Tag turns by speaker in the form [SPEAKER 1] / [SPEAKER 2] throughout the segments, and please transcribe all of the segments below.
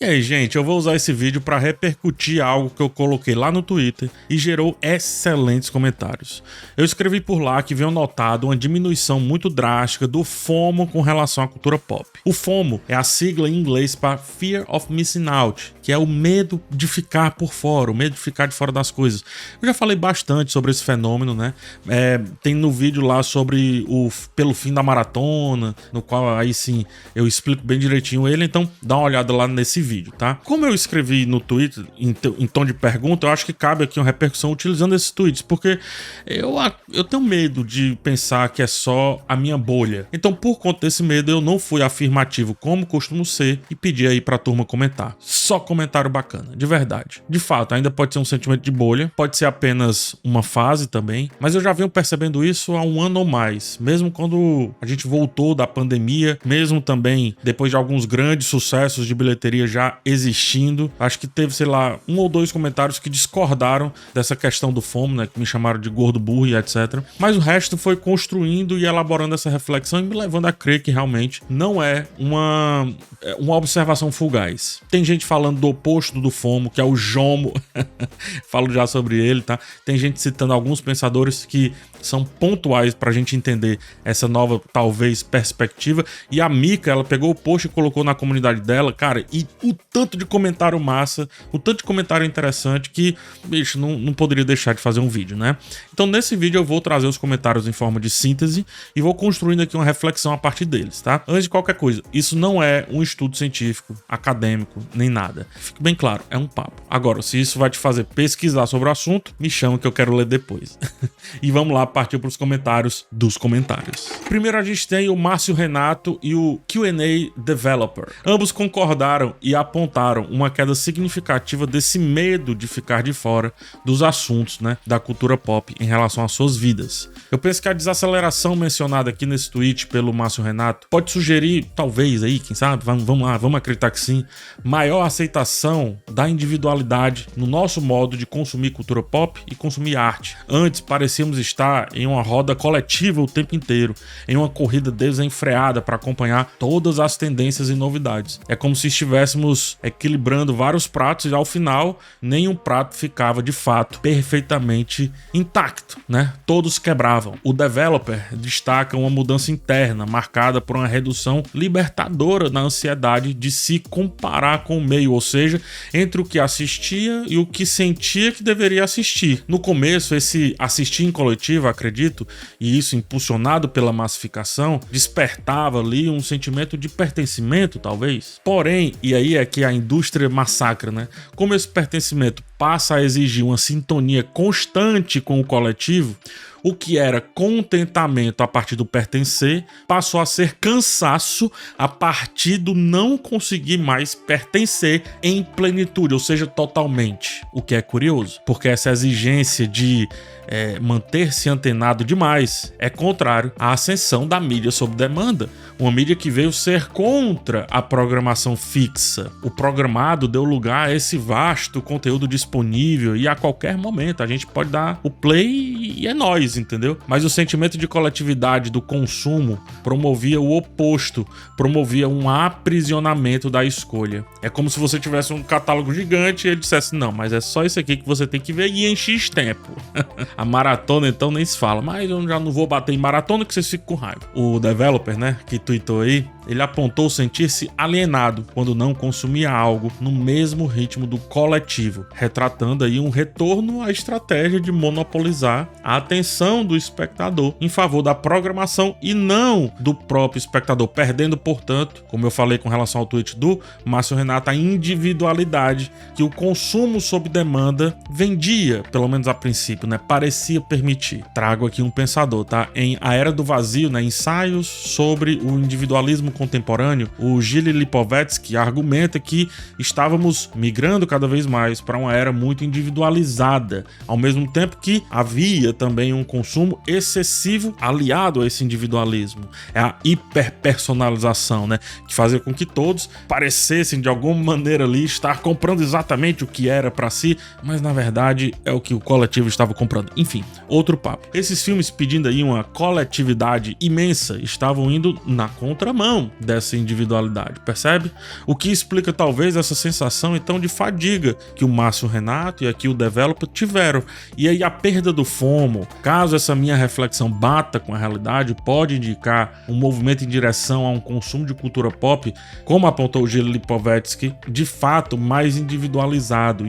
[SPEAKER 1] E aí, gente, eu vou usar esse vídeo para repercutir algo que eu coloquei lá no Twitter e gerou excelentes comentários. Eu escrevi por lá que venho notado uma diminuição muito drástica do FOMO com relação à cultura pop. O FOMO é a sigla em inglês para Fear of Missing Out, que é o medo de ficar por fora, o medo de ficar de fora das coisas. Eu já falei bastante sobre esse fenômeno, né? Tem no vídeo lá sobre pelo fim da maratona, no qual aí sim eu explico bem direitinho ele, então dá uma olhada lá nesse vídeo, tá? Como eu escrevi no Twitter em tom de pergunta, eu acho que cabe aqui uma repercussão utilizando esses tweets, porque eu tenho medo de pensar que é só a minha bolha. Então, por conta desse medo, eu não fui afirmativo como costumo ser e pedi aí pra turma comentar. Só comentário bacana, de verdade. De fato, ainda pode ser um sentimento de bolha, pode ser apenas uma fase também, mas eu já venho percebendo isso há um ano ou mais, mesmo quando a gente voltou da pandemia, mesmo também depois de alguns grandes sucessos de bilheteria já existindo. Acho que teve, sei lá, um ou dois comentários que discordaram dessa questão do FOMO, né, que me chamaram de gordo burro e etc. Mas o resto foi construindo e elaborando essa reflexão e me levando a crer que realmente não é uma observação fugaz. Tem gente falando do oposto do FOMO, que é o JOMO. Falo já sobre ele, tá? Tem gente citando alguns pensadores que são pontuais pra gente entender essa nova, talvez, perspectiva. E a Mika, ela pegou o post e colocou na comunidade dela, cara, e o tanto de comentário massa, o tanto de comentário interessante que, bicho, não poderia deixar de fazer um vídeo, né? Então, nesse vídeo eu vou trazer os comentários em forma de síntese e vou construindo aqui uma reflexão a partir deles, tá? Antes de qualquer coisa, isso não é um estudo científico, acadêmico, nem nada. Fique bem claro, é um papo. Agora, se isso vai te fazer pesquisar sobre o assunto, me chama que eu quero ler depois. E vamos lá, partir para os comentários dos comentários. Primeiro a gente tem o Márcio Renato e o Q&A Developer. Ambos concordaram e apontaram uma queda significativa desse medo de ficar de fora dos assuntos, né, da cultura pop em relação às suas vidas. Eu penso que a desaceleração mencionada aqui nesse tweet pelo Márcio Renato pode sugerir, talvez aí, quem sabe, vamos lá, vamos acreditar que sim, maior aceitação da individualidade no nosso modo de consumir cultura pop e consumir arte. Antes parecíamos estar em uma roda coletiva o tempo inteiro, em uma corrida desenfreada para acompanhar todas as tendências e novidades. É como se estivéssemos equilibrando vários pratos e ao final nenhum prato ficava de fato perfeitamente intacto, né? Todos quebravam. O developer destaca uma mudança interna marcada por uma redução libertadora na ansiedade de se comparar com o meio, ou seja, entre o que assistia e o que sentia que deveria assistir. No começo, esse assistir em coletivo, acredito, e isso impulsionado pela massificação, despertava ali um sentimento de pertencimento, talvez. Porém, e aí é que a indústria massacra, né? Como esse pertencimento passa a exigir uma sintonia constante com o coletivo, o que era contentamento a partir do pertencer passou a ser cansaço a partir do não conseguir mais pertencer em plenitude, ou seja, totalmente. O que é curioso, porque essa exigência de manter-se antenado demais é contrário à ascensão da mídia sob demanda, uma mídia que veio ser contra a programação fixa. O programado deu lugar a esse vasto conteúdo disponível e a qualquer momento a gente pode dar o play e é nóis, entendeu? Mas o sentimento de coletividade do consumo promovia o oposto, promovia um aprisionamento da escolha. É como se você tivesse um catálogo gigante e ele dissesse, não, mas é só isso aqui que você tem que ver e em X tempo. A maratona então nem se fala, mas eu já não vou bater em maratona que vocês ficam com raiva. O developer, né, que tweetou aí, ele apontou sentir-se alienado quando não consumia algo no mesmo ritmo do coletivo, retratando aí um retorno à estratégia de monopolizar a atenção do espectador em favor da programação e não do próprio espectador, perdendo, portanto, como eu falei com relação ao tweet do Márcio Renato, a individualidade que o consumo sob demanda vendia, pelo menos a princípio, né, parecia permitir. Trago aqui um pensador, tá? Em A Era do Vazio, né, ensaios sobre o individualismo contemporâneo, o Gilles Lipovetsky argumenta que estávamos migrando cada vez mais para uma era muito individualizada, ao mesmo tempo que havia também um consumo excessivo aliado a esse individualismo. É a hiperpersonalização, né? Que fazia com que todos parecessem de alguma maneira ali estar comprando exatamente o que era para si, mas na verdade é o que o coletivo estava comprando. Enfim, outro papo. Esses filmes pedindo aí uma coletividade imensa estavam indo na contramão dessa individualidade, percebe? O que explica talvez essa sensação então de fadiga que o Márcio Renato e aqui o Developer tiveram. E aí a perda do FOMO, caso essa minha reflexão bata com a realidade, pode indicar um movimento em direção a um consumo de cultura pop, como apontou o Gil Lipovetsky, de fato mais individualizado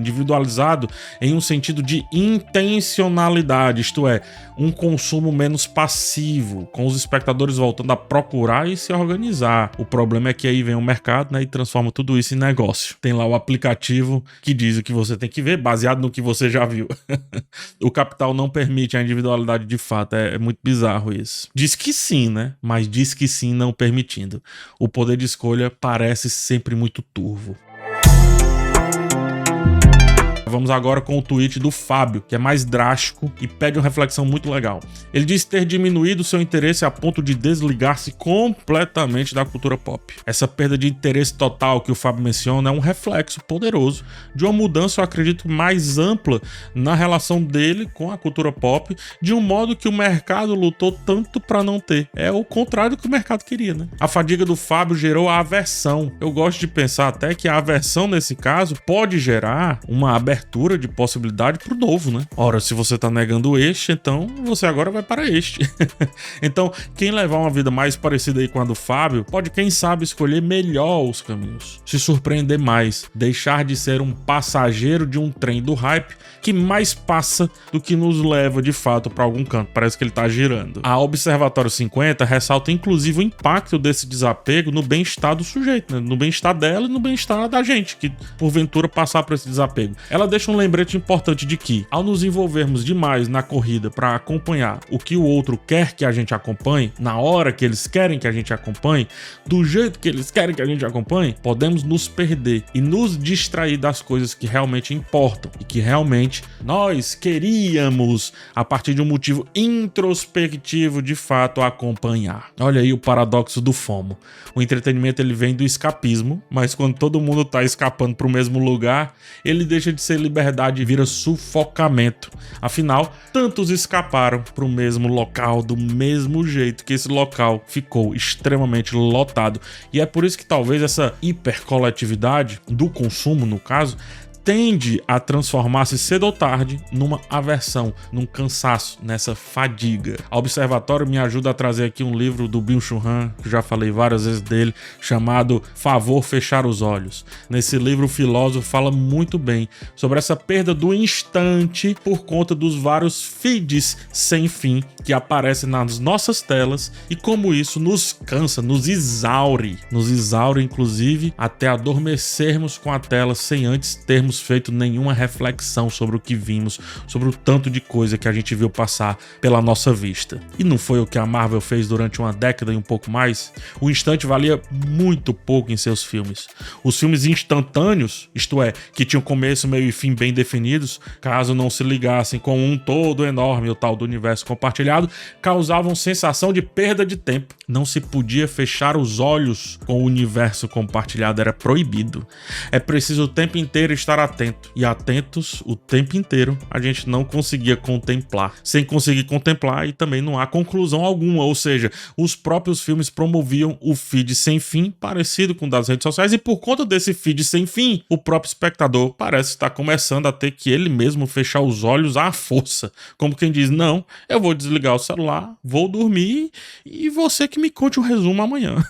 [SPEAKER 1] em um sentido de intencionalidade, isto é, um consumo menos passivo, com os espectadores voltando a procurar e se organizar. O problema é que aí vem o mercado, né, e transforma tudo isso em negócio. Tem lá o aplicativo que diz o que você tem que ver, baseado no que você já viu. O capital não permite a individualidade de fato, é muito bizarro isso. Diz que sim, né, mas diz que sim não permitindo. O poder de escolha parece sempre muito turvo. Vamos agora com o tweet do Fábio, que é mais drástico e pede uma reflexão muito legal. Ele diz ter diminuído seu interesse a ponto de desligar-se completamente da cultura pop. Essa perda de interesse total que o Fábio menciona é um reflexo poderoso de uma mudança, eu acredito, mais ampla na relação dele com a cultura pop, de um modo que o mercado lutou tanto para não ter. É o contrário do que o mercado queria, né? A fadiga do Fábio gerou a aversão. Eu gosto de pensar até que a aversão, nesse caso, pode gerar uma abertura de possibilidade pro novo, né? Ora, se você tá negando este, então você agora vai para este. Então, quem levar uma vida mais parecida aí com a do Fábio, pode, quem sabe, escolher melhor os caminhos, se surpreender mais, deixar de ser um passageiro de um trem do hype que mais passa do que nos leva de fato para algum canto. Parece que ele tá girando. A Observatório 50 ressalta inclusive o impacto desse desapego no bem-estar do sujeito, né? No bem-estar dela e no bem-estar da gente, que porventura passar por esse desapego. Ela deixa um lembrete importante de que, ao nos envolvermos demais na corrida para acompanhar o que o outro quer que a gente acompanhe, na hora que eles querem que a gente acompanhe, do jeito que eles querem que a gente acompanhe, podemos nos perder e nos distrair das coisas que realmente importam e que realmente nós queríamos, a partir de um motivo introspectivo, de fato acompanhar. Olha aí o paradoxo do FOMO. O entretenimento, ele vem do escapismo, mas quando todo mundo tá escapando para o mesmo lugar, ele deixa de ser liberdade e vira sufocamento. Afinal, tantos escaparam para o mesmo local, do mesmo jeito que esse local ficou extremamente lotado. E é por isso que talvez essa hipercoletividade do consumo, no caso, tende a transformar-se cedo ou tarde numa aversão, num cansaço, nessa fadiga. A Observatório me ajuda a trazer aqui um livro do Byung-Chul Han, que já falei várias vezes dele, chamado Favor Fechar os Olhos. Nesse livro, o filósofo fala muito bem sobre essa perda do instante por conta dos vários feeds sem fim que aparecem nas nossas telas e como isso nos cansa, nos exaure inclusive até adormecermos com a tela sem antes termos feito nenhuma reflexão sobre o que vimos, sobre o tanto de coisa que a gente viu passar pela nossa vista. E não foi o que a Marvel fez durante uma década e um pouco mais? O instante valia muito pouco em seus filmes. Os filmes instantâneos, isto é, que tinham começo, meio e fim bem definidos, caso não se ligassem com um todo enorme, o tal do universo compartilhado, causavam sensação de perda de tempo. Não se podia fechar os olhos com o universo compartilhado, era proibido. É preciso o tempo inteiro estar atento. E atentos o tempo inteiro a gente não conseguia contemplar. Sem conseguir contemplar, e também não há conclusão alguma, ou seja, os próprios filmes promoviam o feed sem fim, parecido com o das redes sociais, e por conta desse feed sem fim, o próprio espectador parece estar começando a ter que ele mesmo fechar os olhos à força. Como quem diz, não, eu vou desligar o celular, vou dormir e você que me conte o resumo amanhã.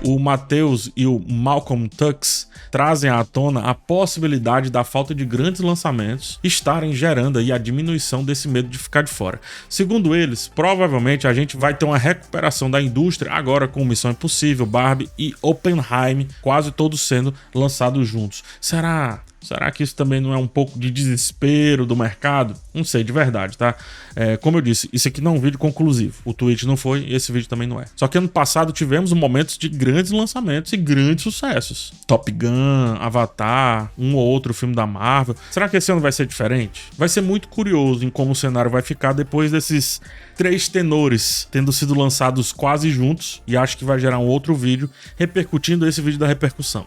[SPEAKER 1] O Matheus e o Malcolm Tux trazem à tona a possibilidade da falta de grandes lançamentos estarem gerando aí a diminuição desse medo de ficar de fora. Segundo eles, provavelmente a gente vai ter uma recuperação da indústria agora com Missão Impossível, Barbie e Oppenheimer, quase todos sendo lançados juntos. Será Será que isso também não é um pouco de desespero do mercado? Não sei, de verdade, tá? Como eu disse, isso aqui não é um vídeo conclusivo. O tweet não foi e esse vídeo também não é. Só que ano passado tivemos momentos de grandes lançamentos e grandes sucessos. Top Gun, Avatar, um ou outro filme da Marvel. Será que esse ano vai ser diferente? Vai ser muito curioso em como o cenário vai ficar depois desses 3 tenores tendo sido lançados quase juntos, e acho que vai gerar um outro vídeo repercutindo esse vídeo da repercussão.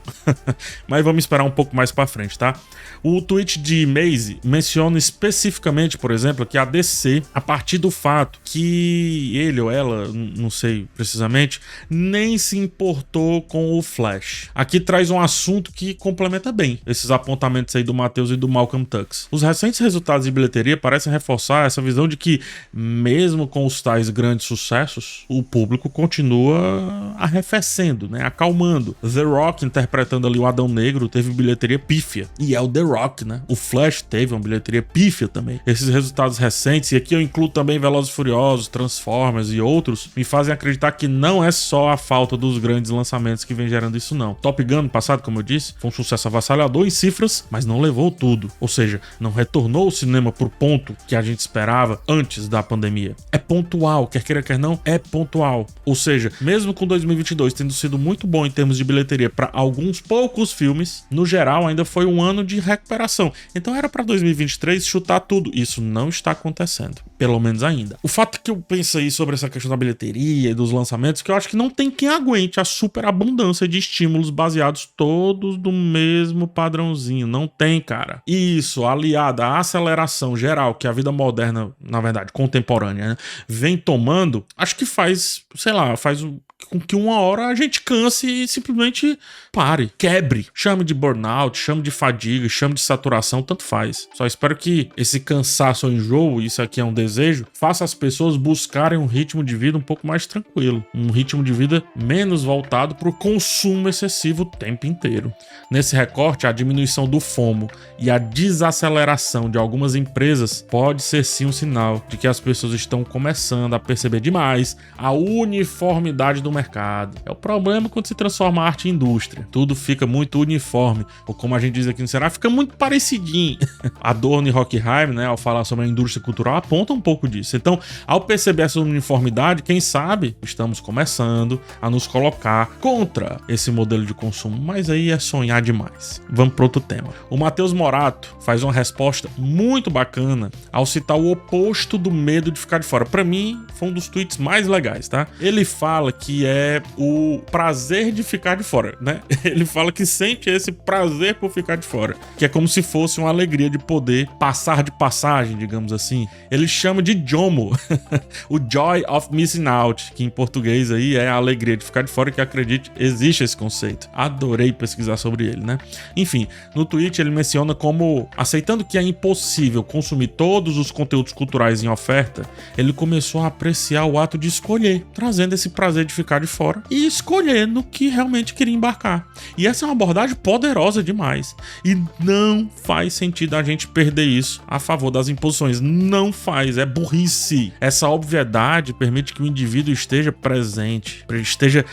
[SPEAKER 1] Mas vamos esperar um pouco mais pra frente, tá? O tweet de Maze menciona especificamente, por exemplo, que a DC, a partir do fato que ele ou ela, não sei precisamente, nem se importou com o Flash. Aqui traz um assunto que complementa bem esses apontamentos aí do Matheus e do Malcolm Tux. Os recentes resultados de bilheteria parecem reforçar essa visão de que, mesmo com os tais grandes sucessos, o público continua arrefecendo, né? Acalmando. The Rock, interpretando ali o Adão Negro, teve bilheteria pífia. E é o The Rock, né? O Flash teve uma bilheteria pífia também. Esses resultados recentes, e aqui eu incluo também Velozes e Furiosos, Transformers e outros, me fazem acreditar que não é só a falta dos grandes lançamentos que vem gerando isso, não. Top Gun, no passado, como eu disse, foi um sucesso avassalador em cifras, mas não levou tudo. Ou seja, não retornou o cinema pro ponto que a gente esperava antes da pandemia. É pontual, quer queira, quer não, é pontual. Ou seja, mesmo com 2022 tendo sido muito bom em termos de bilheteria para alguns poucos filmes, no geral ainda foi um ano de recuperação. Então era para 2023 chutar tudo. Isso não está acontecendo, pelo menos ainda. O fato que eu penso aí sobre essa questão da bilheteria e dos lançamentos, que eu acho que não tem quem aguente a superabundância de estímulos baseados todos do mesmo padrãozinho. Não tem, cara. Isso, aliado à aceleração geral que a vida moderna, na verdade, contemporânea, né, vem tomando, acho que faz, sei lá, com que uma hora a gente canse e simplesmente pare, quebre. Chame de burnout, chame de fadiga, chame de saturação, tanto faz. Só espero que esse cansaço ou enjoo, isso aqui é um desejo, faça as pessoas buscarem um ritmo de vida um pouco mais tranquilo. Um ritmo de vida menos voltado para o consumo excessivo o tempo inteiro. Nesse recorte, a diminuição do FOMO e a desaceleração de algumas empresas pode ser sim um sinal de que as pessoas estão começando a perceber demais a uniformidade do mercado. É o problema quando se transforma a arte em indústria. Tudo fica muito uniforme, ou como a gente diz aqui no Ceará, fica muito parecidinho. Adorno e Horkheim, né, ao falar sobre a indústria cultural, aponta um pouco disso. Então, ao perceber essa uniformidade, quem sabe estamos começando a nos colocar contra esse modelo de consumo, mas aí é sonhar demais. Vamos para outro tema. O Matheus Morato faz uma resposta muito bacana ao citar o oposto do medo de ficar de fora. Para mim, foi um dos tweets mais legais, tá? Ele fala que é o prazer de ficar de fora, né? Ele fala que sente esse prazer por ficar de fora, que é como se fosse uma alegria de poder passar de passagem, digamos assim. Ele chama de JOMO, o Joy of Missing Out, que em português aí é a alegria de ficar de fora, que acredite, existe esse conceito. Adorei pesquisar sobre ele, né? Enfim, no tweet ele menciona como, aceitando que é impossível consumir todos os conteúdos culturais em oferta, ele começou a apreciar o ato de escolher, trazendo esse prazer de ficar de fora e escolher no que realmente queria embarcar. E essa é uma abordagem poderosa demais. E não faz sentido a gente perder isso a favor das imposições. Não faz, é burrice. Essa obviedade permite que o indivíduo esteja presente, esteja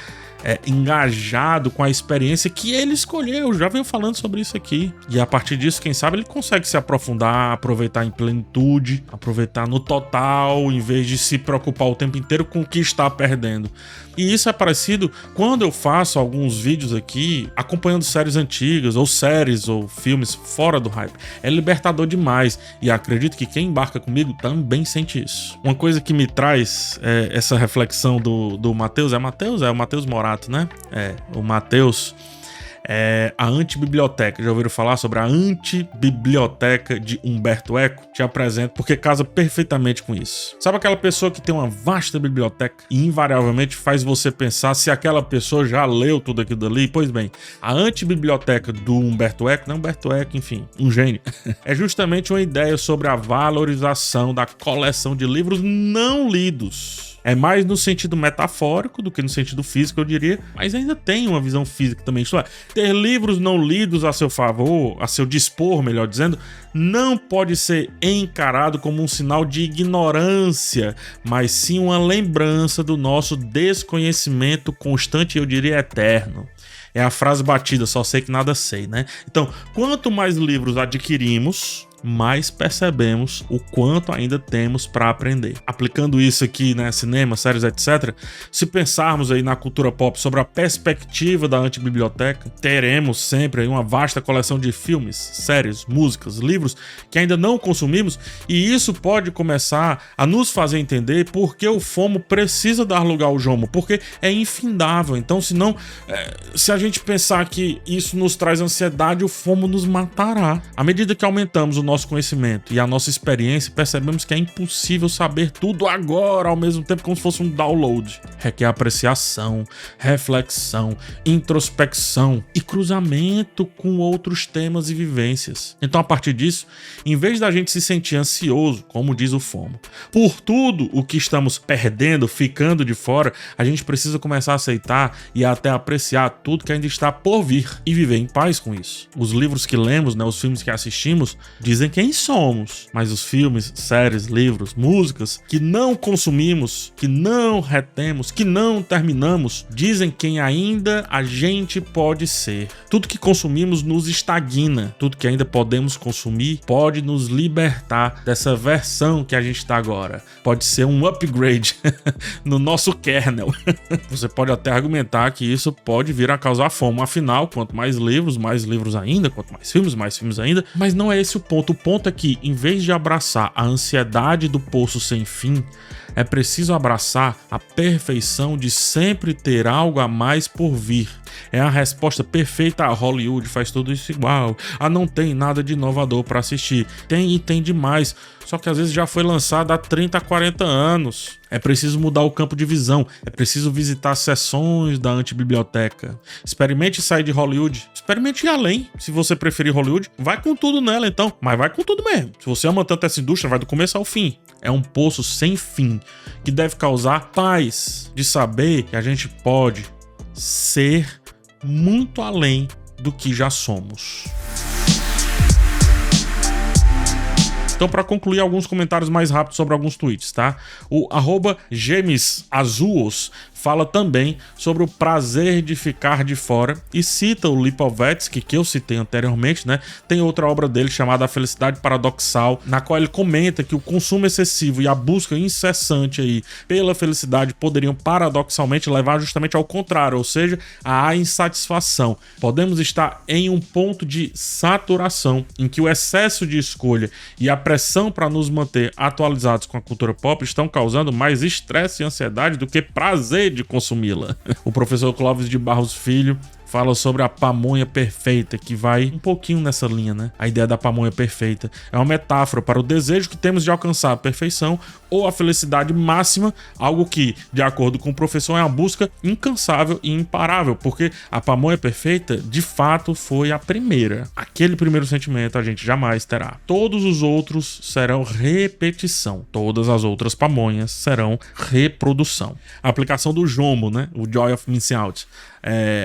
[SPEAKER 1] engajado com a experiência que ele escolheu. Já venho falando sobre isso aqui. E a partir disso, quem sabe, ele consegue se aprofundar, aproveitar em plenitude, aproveitar no total, em vez de se preocupar o tempo inteiro com o que está perdendo. E isso é parecido quando eu faço alguns vídeos aqui acompanhando séries antigas, ou séries, ou filmes fora do hype. É libertador demais. E acredito que quem embarca comigo também sente isso. Uma coisa que me traz essa reflexão do Matheus, é o Matheus Morato, né? O Matheus. A Antibiblioteca. Já ouviram falar sobre a Antibiblioteca de Humberto Eco? Te apresento porque casa perfeitamente com isso. Sabe aquela pessoa que tem uma vasta biblioteca e invariavelmente faz você pensar se aquela pessoa já leu tudo aquilo dali? Pois bem, a Antibiblioteca do Humberto Eco, não Humberto Eco, enfim, um gênio, é justamente uma ideia sobre a valorização da coleção de livros não lidos. É mais no sentido metafórico do que no sentido físico, eu diria, mas ainda tem uma visão física também. Isto é, ter livros não lidos a seu favor, a seu dispor, melhor dizendo, não pode ser encarado como um sinal de ignorância, mas sim uma lembrança do nosso desconhecimento constante, eu diria eterno. É a frase batida, só sei que nada sei, né? Então, quanto mais livros adquirimos, mais percebemos o quanto ainda temos para aprender. Aplicando isso aqui, né, cinema, séries, etc., se pensarmos aí na cultura pop sobre a perspectiva da antibiblioteca, teremos sempre aí uma vasta coleção de filmes, séries, músicas, livros que ainda não consumimos, e isso pode começar a nos fazer entender por que o FOMO precisa dar lugar ao JOMO, porque é infindável. Então, se a gente pensar que isso nos traz ansiedade, o FOMO nos matará. À medida que aumentamos o nosso conhecimento e a nossa experiência, percebemos que é impossível saber tudo agora, ao mesmo tempo, como se fosse um download. Requer apreciação, reflexão, introspecção e cruzamento com outros temas e vivências. Então, a partir disso, em vez da gente se sentir ansioso, como diz o FOMO, por tudo o que estamos perdendo, ficando de fora, a gente precisa começar a aceitar e até apreciar tudo que ainda está por vir e viver em paz com isso. Os livros que lemos, né, os filmes que assistimos, dizem quem somos, mas os filmes, séries, livros, músicas que não consumimos, que não retemos, que não terminamos, dizem quem ainda a gente pode ser. Tudo que consumimos nos estagna, tudo que ainda podemos consumir pode nos libertar dessa versão que a gente está agora. Pode ser um upgrade no nosso kernel. Você pode até argumentar que isso pode vir a causar FOMO, afinal, quanto mais livros ainda, quanto mais filmes ainda, mas não é esse o ponto. O ponto é que, em vez de abraçar a ansiedade do poço sem fim, é preciso abraçar a perfeição de sempre ter algo a mais por vir. É a resposta perfeita a Hollywood, faz tudo isso igual. Não tem nada de inovador para assistir. Tem e tem demais, só que às vezes já foi lançado há 30, 40 anos. É preciso mudar o campo de visão, é preciso visitar sessões da antibiblioteca. Experimente sair de Hollywood, experimente ir além. Se você preferir Hollywood, vai com tudo nela então, mas vai com tudo mesmo. Se você ama tanto essa indústria, vai do começo ao fim. É um poço sem fim, que deve causar paz de saber que a gente pode ser muito além do que já somos. Então, para concluir, alguns comentários mais rápidos sobre alguns tweets, tá? O @GemesAzuos fala também sobre o prazer de ficar de fora e cita o Lipovetsky, que eu citei anteriormente, né? Tem outra obra dele chamada A Felicidade Paradoxal, na qual ele comenta que o consumo excessivo e a busca incessante aí pela felicidade poderiam paradoxalmente levar justamente ao contrário, ou seja, à insatisfação. Podemos estar em um ponto de saturação em que o excesso de escolha e a pressão para nos manter atualizados com a cultura pop estão causando mais estresse e ansiedade do que prazer de consumi-la. O professor Clóvis de Barros Filho fala sobre a pamonha perfeita, que vai um pouquinho nessa linha, né? A ideia da pamonha perfeita é uma metáfora para o desejo que temos de alcançar a perfeição ou a felicidade máxima, algo que, de acordo com o professor, é uma busca incansável e imparável, porque a pamonha perfeita, de fato, foi a primeira. Aquele primeiro sentimento a gente jamais terá. Todos os outros serão repetição. Todas as outras pamonhas serão reprodução. A aplicação do JOMO, né? O Joy of Missing Out.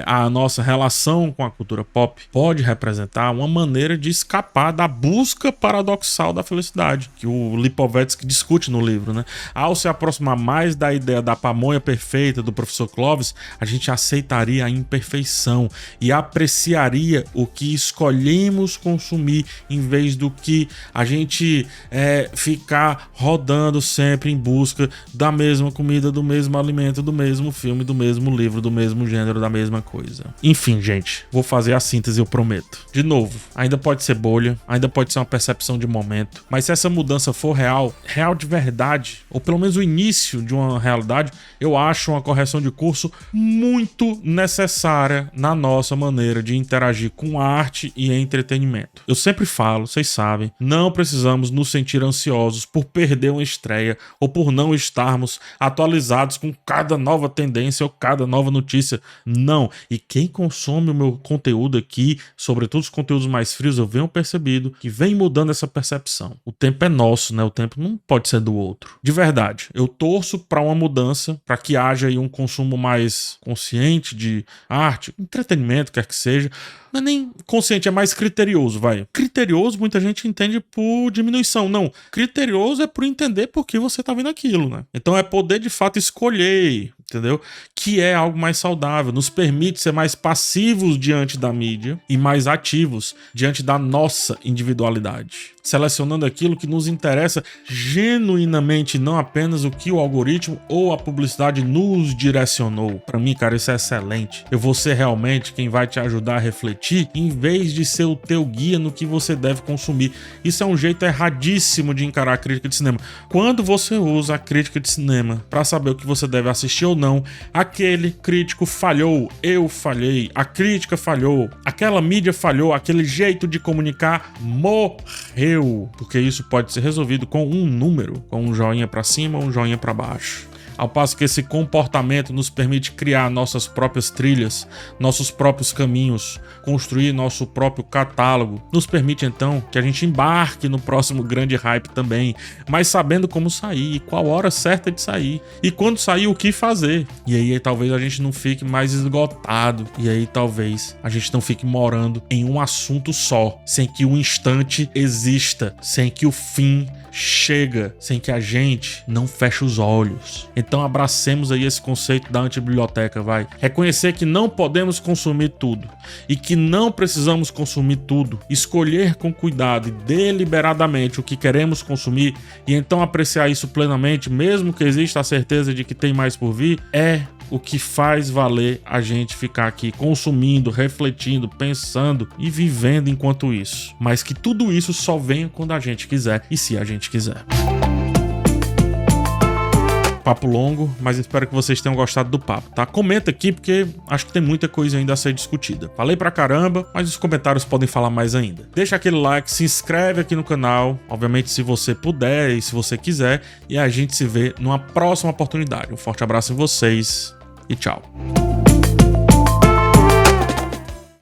[SPEAKER 1] A nossa relação com a cultura pop pode representar uma maneira de escapar da busca paradoxal da felicidade, que o Lipovetsky discute no livro, né? Ao se aproximar mais da ideia da pamonha perfeita do professor Clóvis, a gente aceitaria a imperfeição e apreciaria o que escolhemos consumir, em vez do que a gente ficar rodando sempre em busca da mesma comida, do mesmo alimento, do mesmo filme, do mesmo livro, do mesmo gênero, da mesma coisa. Enfim, gente, vou fazer a síntese, eu prometo. De novo, ainda pode ser bolha, ainda pode ser uma percepção de momento, mas se essa mudança for real de verdade, ou pelo menos o início de uma realidade, eu acho uma correção de curso muito necessária na nossa maneira de interagir com arte e entretenimento. Eu sempre falo, vocês sabem, não precisamos nos sentir ansiosos por perder uma estreia ou por não estarmos atualizados com cada nova tendência ou cada nova notícia. Não. E quem consome o meu conteúdo aqui, sobretudo os conteúdos mais frios, eu venho percebido que vem mudando essa percepção. O tempo é nosso, né? O tempo não pode ser do outro. De verdade, eu torço para uma mudança, para que haja aí um consumo mais consciente de arte, entretenimento, quer que seja. Não é nem consciente, é mais criterioso, vai. Criterioso, muita gente entende por diminuição. Não, criterioso é por entender por que você tá vendo aquilo, né? Então é poder de fato escolher, entendeu? que é algo mais saudável, nos permite ser mais passivos diante da mídia e mais ativos diante da nossa individualidade, selecionando aquilo que nos interessa genuinamente, não apenas o que o algoritmo ou a publicidade nos direcionou. Para mim, cara, isso é excelente. Eu vou ser realmente quem vai te ajudar a refletir, em vez de ser o teu guia no que você deve consumir. Isso é um jeito erradíssimo de encarar a crítica de cinema. Quando você usa a crítica de cinema para saber o que você deve assistir ou não, aquele crítico falhou, eu falhei, a crítica falhou, aquela mídia falhou, aquele jeito de comunicar morreu, porque isso pode ser resolvido com um número, com um joinha para cima ou um joinha para baixo. Ao passo que esse comportamento nos permite criar nossas próprias trilhas, nossos próprios caminhos, construir nosso próprio catálogo, nos permite então que a gente embarque no próximo grande hype também, mas sabendo como sair, qual hora certa de sair, e quando sair o que fazer. E aí talvez a gente não fique mais esgotado, e aí talvez a gente não fique morando em um assunto só, sem que o instante exista, sem que o fim chega, sem que a gente não feche os olhos. Então abracemos aí esse conceito da antibiblioteca, vai. Reconhecer que não podemos consumir tudo e que não precisamos consumir tudo. Escolher com cuidado e deliberadamente o que queremos consumir e então apreciar isso plenamente, mesmo que exista a certeza de que tem mais por vir, é o que faz valer a gente ficar aqui consumindo, refletindo, pensando e vivendo enquanto isso. Mas que tudo isso só venha quando a gente quiser e se a gente quiser. Papo longo, mas espero que vocês tenham gostado do papo, tá? Comenta aqui porque acho que tem muita coisa ainda a ser discutida. Falei pra caramba, mas os comentários podem falar mais ainda. Deixa aquele like, se inscreve aqui no canal, obviamente se você puder e se você quiser, e a gente se vê numa próxima oportunidade. Um forte abraço em vocês e tchau.